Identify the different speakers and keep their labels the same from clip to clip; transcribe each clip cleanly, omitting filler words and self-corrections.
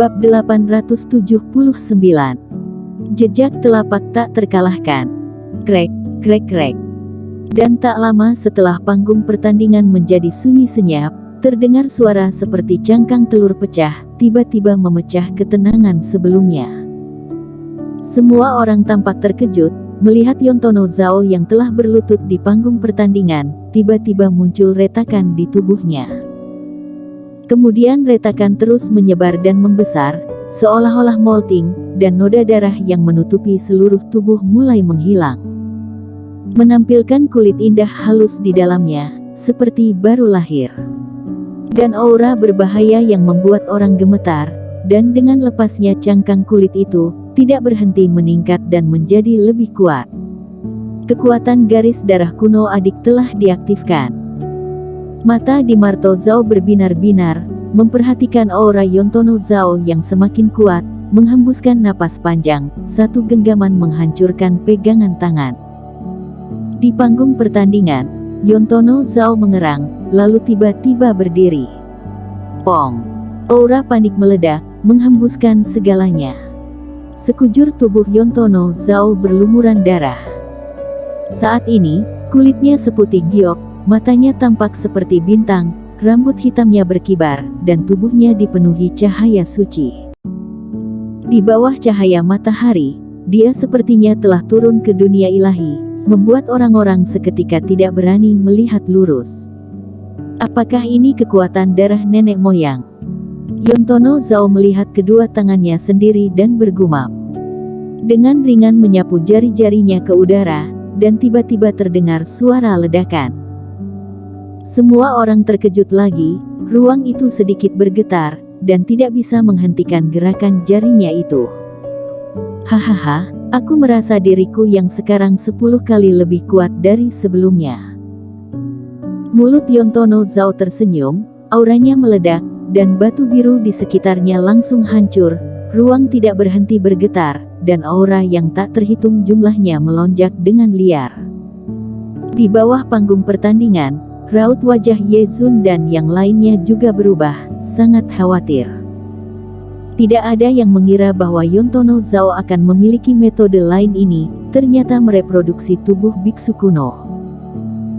Speaker 1: Bab 879. Jejak telapak tak terkalahkan. Krek, krek, krek. Dan tak lama setelah panggung pertandingan menjadi sunyi senyap, terdengar suara seperti cangkang telur pecah, tiba-tiba memecah ketenangan sebelumnya. Semua orang tampak terkejut, melihat Yontono Zhao yang telah berlutut di panggung pertandingan, tiba-tiba muncul retakan di tubuhnya. Kemudian retakan terus menyebar dan membesar, seolah-olah molting, dan noda darah yang menutupi seluruh tubuh mulai menghilang. Menampilkan kulit indah halus di dalamnya, seperti baru lahir. Dan aura berbahaya yang membuat orang gemetar, dan dengan lepasnya cangkang kulit itu, tidak berhenti meningkat dan menjadi lebih kuat. Kekuatan garis darah kuno adik telah diaktifkan. Mata di Marto Zhao berbinar-binar, memperhatikan aura Yontono Zhao yang semakin kuat, menghembuskan napas panjang, satu genggaman menghancurkan pegangan tangan. Di panggung pertandingan, Yontono Zhao mengerang, lalu tiba-tiba berdiri. Pong! Aura panik meledak, menghembuskan segalanya. Sekujur tubuh Yontono Zhao berlumuran darah. Saat ini, kulitnya seputih giok, matanya tampak seperti bintang, rambut hitamnya berkibar, dan tubuhnya dipenuhi cahaya suci. Di bawah cahaya matahari, dia sepertinya telah turun ke dunia ilahi, membuat orang-orang seketika tidak berani melihat lurus. Apakah ini kekuatan darah nenek moyang? Yontono Zhao melihat kedua tangannya sendiri dan bergumam. Dengan ringan menyapu jari-jarinya ke udara, dan tiba-tiba terdengar suara ledakan. Semua orang terkejut lagi, ruang itu sedikit bergetar, dan tidak bisa menghentikan gerakan jarinya itu. Hahaha, aku merasa diriku yang sekarang 10 kali lebih kuat dari sebelumnya. Mulut Yontono Zhao tersenyum, auranya meledak, dan batu biru di sekitarnya langsung hancur, ruang tidak berhenti bergetar, dan aura yang tak terhitung jumlahnya melonjak dengan liar. Di bawah panggung pertandingan, raut wajah Ye Zun dan yang lainnya juga berubah, sangat khawatir. Tidak ada yang mengira bahwa Yontono Zhao akan memiliki metode lain ini, ternyata mereproduksi tubuh biksu kuno.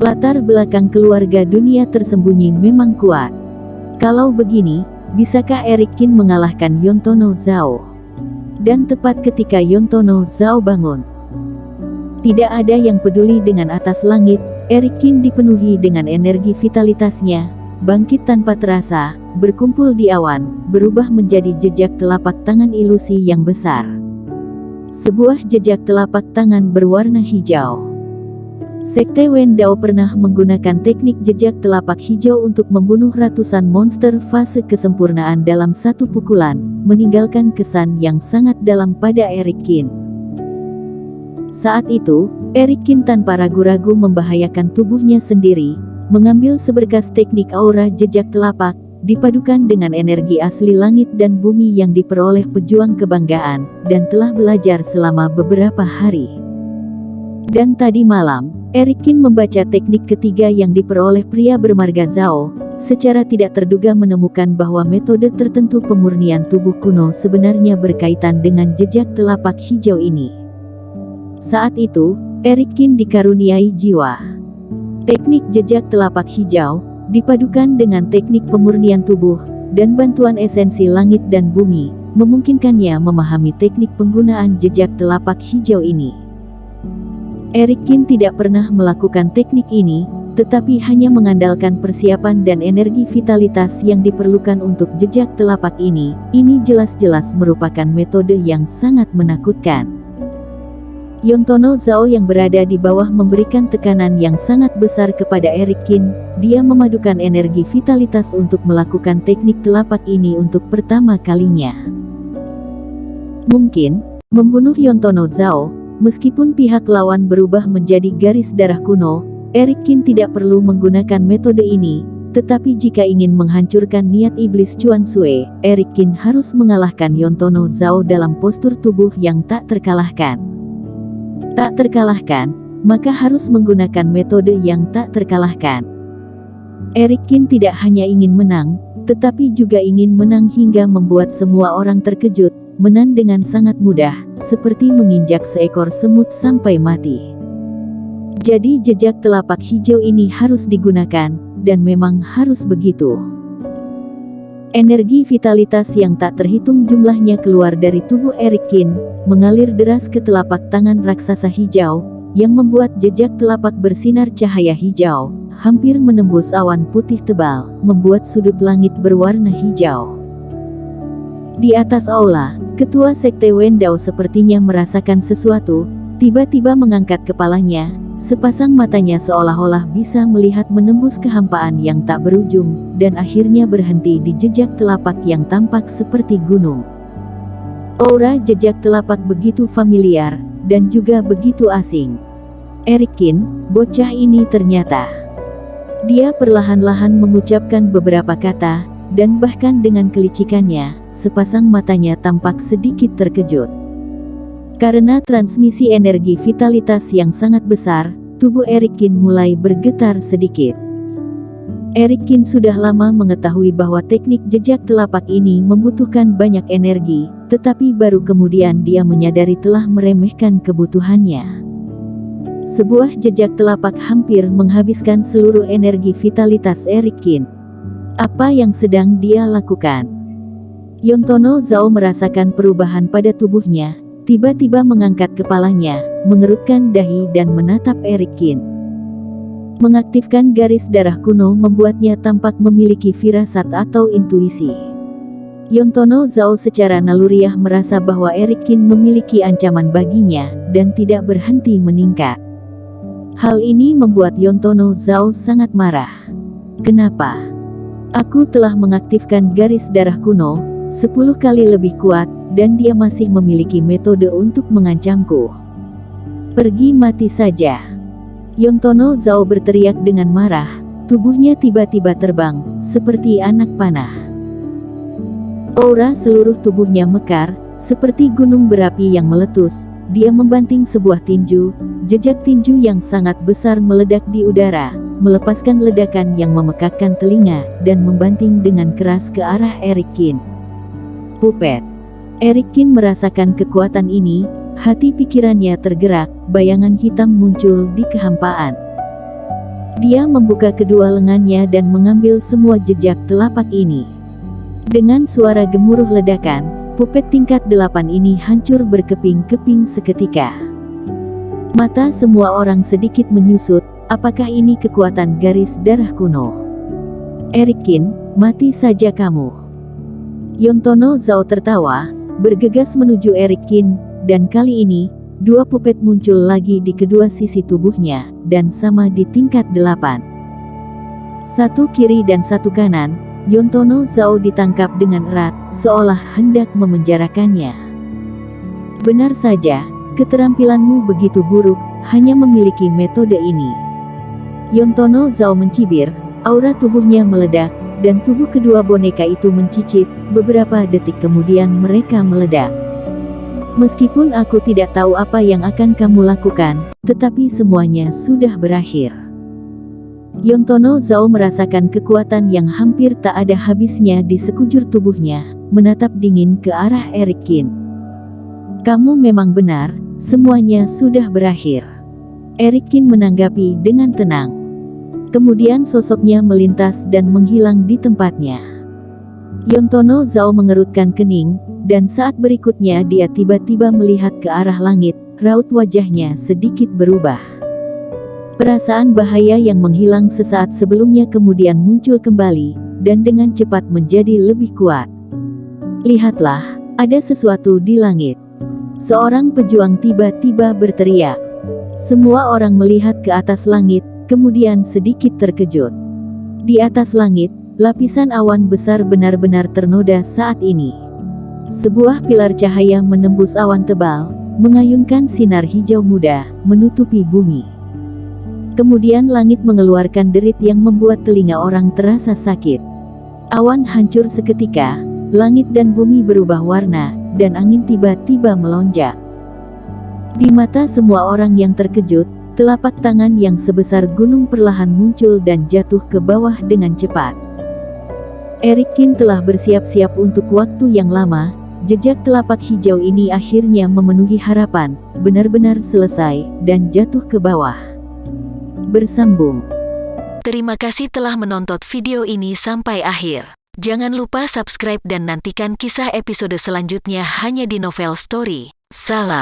Speaker 1: Latar belakang keluarga dunia tersembunyi memang kuat. Kalau begini, bisakah Eric Qin mengalahkan Yontono Zhao? Dan tepat ketika Yontono Zhao bangun, tidak ada yang peduli dengan atas langit. Eric Qin dipenuhi dengan energi vitalitasnya, bangkit tanpa terasa, berkumpul di awan, berubah menjadi jejak telapak tangan ilusi yang besar. Sebuah jejak telapak tangan berwarna hijau. Sekte Wen Dao pernah menggunakan teknik jejak telapak hijau untuk membunuh ratusan monster fase kesempurnaan dalam satu pukulan, meninggalkan kesan yang sangat dalam pada Eric Qin. Saat itu, Eric Qin tanpa ragu-ragu membahayakan tubuhnya sendiri, mengambil seberkas teknik aura jejak telapak, dipadukan dengan energi asli langit dan bumi yang diperoleh pejuang kebanggaan, dan telah belajar selama beberapa hari. Dan tadi malam, Eric Qin membaca teknik ketiga yang diperoleh pria bermarga Zhao, secara tidak terduga menemukan bahwa metode tertentu pemurnian tubuh kuno sebenarnya berkaitan dengan jejak telapak hijau ini. Saat itu, Eric Qin dikaruniai jiwa. Teknik jejak telapak hijau, dipadukan dengan teknik pemurnian tubuh, dan bantuan esensi langit dan bumi, memungkinkannya memahami teknik penggunaan jejak telapak hijau ini. Eric Qin tidak pernah melakukan teknik ini, tetapi hanya mengandalkan persiapan dan energi vitalitas yang diperlukan untuk jejak telapak ini. Ini jelas-jelas merupakan metode yang sangat menakutkan. Yontono Zhao yang berada di bawah memberikan tekanan yang sangat besar kepada Eric Qin. Dia memadukan energi vitalitas untuk melakukan teknik telapak ini untuk pertama kalinya. Mungkin, membunuh Yontono Zhao, meskipun pihak lawan berubah menjadi garis darah kuno, Eric Qin tidak perlu menggunakan metode ini. Tetapi jika ingin menghancurkan niat iblis Chuan Xue, Eric Qin harus mengalahkan Yontono Zhao dalam postur tubuh yang tak terkalahkan. Tak terkalahkan, maka harus menggunakan metode yang tak terkalahkan. Eric Kin tidak hanya ingin menang, tetapi juga ingin menang hingga membuat semua orang terkejut, menang dengan sangat mudah, seperti menginjak seekor semut sampai mati. Jadi jejak telapak hijau ini harus digunakan, dan memang harus begitu. Energi vitalitas yang tak terhitung jumlahnya keluar dari tubuh Eric Kin, mengalir deras ke telapak tangan raksasa hijau, yang membuat jejak telapak bersinar cahaya hijau, hampir menembus awan putih tebal, membuat sudut langit berwarna hijau. Di atas aula, Ketua Sekte Wendao sepertinya merasakan sesuatu, tiba-tiba mengangkat kepalanya, sepasang matanya seolah-olah bisa melihat menembus kehampaan yang tak berujung, dan akhirnya berhenti di jejak telapak yang tampak seperti gunung. Aura jejak telapak begitu familiar, dan juga begitu asing. Eric Kin, bocah ini ternyata. Dia perlahan-lahan mengucapkan beberapa kata, dan bahkan dengan kelicikannya, sepasang matanya tampak sedikit terkejut. Karena transmisi energi vitalitas yang sangat besar, tubuh Eric Kin mulai bergetar sedikit. Eric Kin sudah lama mengetahui bahwa teknik jejak telapak ini membutuhkan banyak energi, tetapi baru kemudian dia menyadari telah meremehkan kebutuhannya. Sebuah jejak telapak hampir menghabiskan seluruh energi vitalitas Eric Kin. Apa yang sedang dia lakukan? Yontono Zhao merasakan perubahan pada tubuhnya, tiba-tiba mengangkat kepalanya, mengerutkan dahi dan menatap Eric Kin. Mengaktifkan garis darah kuno membuatnya tampak memiliki firasat atau intuisi. Yontono Zhao secara naluriah merasa bahwa Eric Kin memiliki ancaman baginya, dan tidak berhenti meningkat. Hal ini membuat Yontono Zhao sangat marah. Kenapa? Aku telah mengaktifkan garis darah kuno, 10 kali lebih kuat, dan dia masih memiliki metode untuk mengancamku. Pergi mati saja. Yontono Zhao berteriak dengan marah, tubuhnya tiba-tiba terbang, seperti anak panah. Aura seluruh tubuhnya mekar, seperti gunung berapi yang meletus. Dia membanting sebuah tinju, jejak tinju yang sangat besar meledak di udara, melepaskan ledakan yang memekakkan telinga, dan membanting dengan keras ke arah Eric Kin. Pupet. Eric Kin merasakan kekuatan ini, hati pikirannya tergerak, bayangan hitam muncul di kehampaan. Dia membuka kedua lengannya dan mengambil semua jejak telapak ini. Dengan suara gemuruh ledakan, pupet tingkat 8 ini hancur berkeping-keping seketika. Mata semua orang sedikit menyusut, apakah ini kekuatan garis darah kuno? Eric Kin, mati saja kamu. Yontono Zhao tertawa, bergegas menuju Eric Kin, dan kali ini, dua pupet muncul lagi di kedua sisi tubuhnya, dan sama di tingkat 8. Satu kiri dan satu kanan, Yontono Zhao ditangkap dengan erat, seolah hendak memenjarakannya. Benar saja, keterampilanmu begitu buruk, hanya memiliki metode ini. Yontono Zhao mencibir, aura tubuhnya meledak, dan tubuh kedua boneka itu mencicit, beberapa detik kemudian mereka meledak. Meskipun aku tidak tahu apa yang akan kamu lakukan, tetapi semuanya sudah berakhir. Yontono Zhao merasakan kekuatan yang hampir tak ada habisnya di sekujur tubuhnya, menatap dingin ke arah Eric Kin. Kamu memang benar, semuanya sudah berakhir. Eric Kin menanggapi dengan tenang. Kemudian sosoknya melintas dan menghilang di tempatnya. Yontono Zhao mengerutkan kening, dan saat berikutnya dia tiba-tiba melihat ke arah langit, raut wajahnya sedikit berubah. Perasaan bahaya yang menghilang sesaat sebelumnya kemudian muncul kembali, dan dengan cepat menjadi lebih kuat. Lihatlah, ada sesuatu di langit. Seorang pejuang tiba-tiba berteriak. Semua orang melihat ke atas langit, kemudian sedikit terkejut. Di atas langit, lapisan awan besar benar-benar ternoda saat ini. Sebuah pilar cahaya menembus awan tebal, mengayunkan sinar hijau muda, menutupi bumi. Kemudian langit mengeluarkan derit yang membuat telinga orang terasa sakit. Awan hancur seketika, langit dan bumi berubah warna, dan angin tiba-tiba melonjak. Di mata semua orang yang terkejut, Telapak tangan yang sebesar gunung perlahan muncul dan jatuh ke bawah dengan cepat. Erikin telah bersiap-siap untuk waktu yang lama. Jejak telapak hijau ini akhirnya memenuhi harapan, benar-benar selesai, dan jatuh ke bawah. Bersambung. Terima kasih telah menonton video ini sampai akhir. Jangan lupa subscribe dan nantikan kisah episode selanjutnya hanya di Novel Story. Salam.